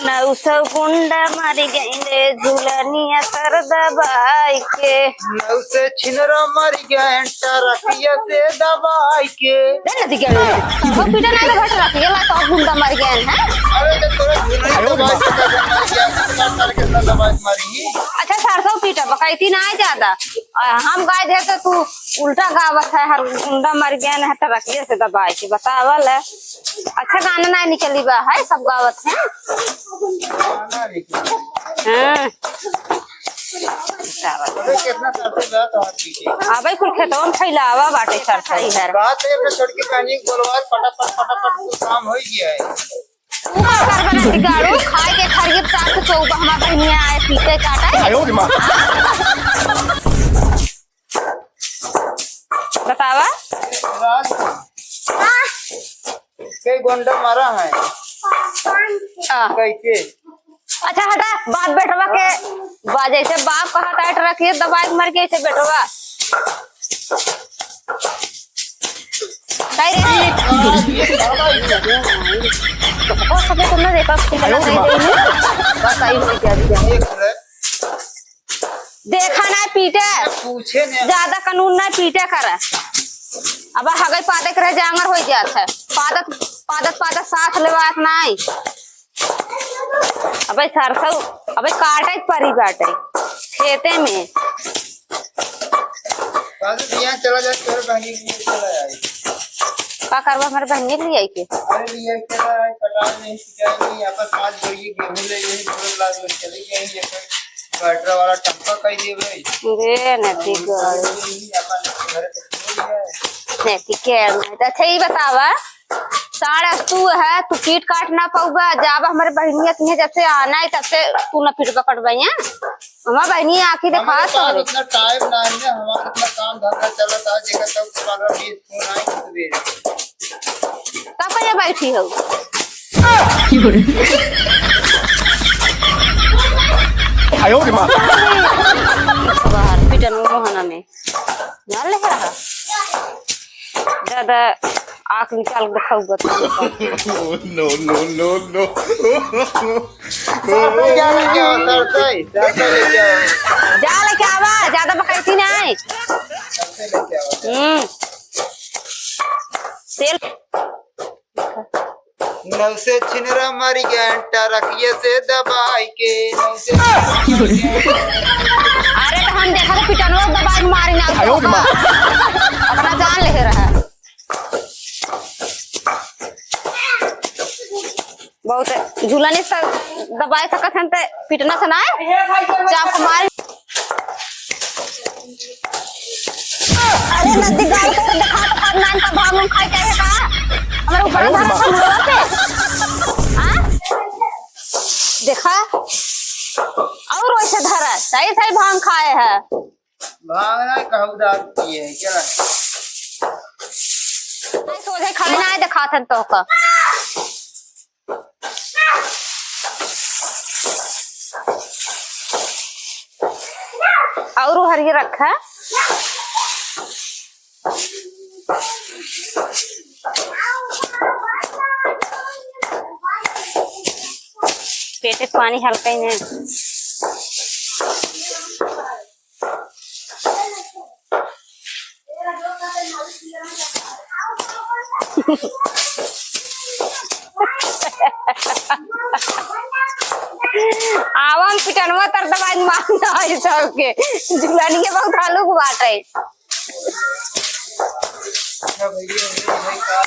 नौस गुंडा मारी गईले झूलनिया कर दबाई के। नौस छिनरा मारी गए रखिया से दबाई के। देना दिखे सब पीटा ना घट रखिए ला तो गुंडा मार गए हैं। अरे तो तोरा झूलनी दबाई के मार गया सरकार के दबाई मारी। अच्छा 400 पीटा बकाईती ना ज्यादा हम गाय दे तो तू उल्टा गावत है हर गुंडा मर गया ना तो रखिए से दबाई के बतावल है। अच्छा गाना ना निकली बा है सब गावत है। हाँ कितना करते बा तो हाथ पीछे हां भाई कुल खेतों में फैलावा बाटे सरसई है बात है अपने छोड़ के कहानी बोलवार फटाफट काम हो गया है। तू का कर बना गाड़ू खाए के खरगे साथ चौबा हमार बहनिया आए पीटे काटा है। आयो रे मां बतावा कई गुंडा मारा है कैसे। अच्छा हटा बात बेटवा के बाजे से बाप कहा टाइट रखिए दबाई मर के से बेटवा कई रे ओ सब तो ना देखा कितना नहीं बस आई हो गया देखा ना पीटे पूछे ने ज्यादा कानून ना पीटे करे अब हगई पादक रह जांगर हो जात है पादक साथ लेवात नहीं। अबे सरसों अबे काटे परी बाटे खेते में दिया चला जा तोर बहनी के चला आई का करवा हमारे बहनी के लिए आई के। अरे लिया चला आई कटाल नहीं सिंचाई नहीं यहाँ पर 5 बोरी गेहूं ले यही 2 लाख में चली गई ये बैटरा वाला टंका कह दे भाई रे नदी गई अपन घर पे नेती के तो अच्छा ही बतावा साड़ा तू है तू पीट काट ना पाऊगा जब हमारे बहनिया के जब से आना है तब से तू ना पीट पकड़ गई है हमारा बहनी आखिर देखा तो इतना टाइम ना है हमारा इतना काम धंधा चलता है जगह तक 15-20 फोन आए कितने कब कहीं बैठी हो आयो रे मां बाहर पीटन मोहना में ना ले रहा दादा आँख निकाल दिखाऊगा नो नो नो नो जा लेके आवा ज्यादा बकैती नहीं तेल नौसे छिनरा मारी घंटा रखिए से दबाई के नौसे अरे तो हम देखा तो पिटनो दबाई मारी ना अपना जान ले रहा है बहुत झूलने से दबाई सकत हैं ते पिटना से ना चाप मार। अरे नदी गाल को दिखा तो करना इनका भांग खाई के का हमारे ऊपर धरा समझवा पे हां देखा और वैसे धरा सही सही भांग खाए है भांग ना कहू दाद किए है क्या नहीं सोचे खाए ना दिखाते तो का और हरी रखा पेटे पानी हल्का ही नहीं आवाम पिटनवा तर दबाई मारना है सबके झुलानी के बहुत हालू बात है। भैया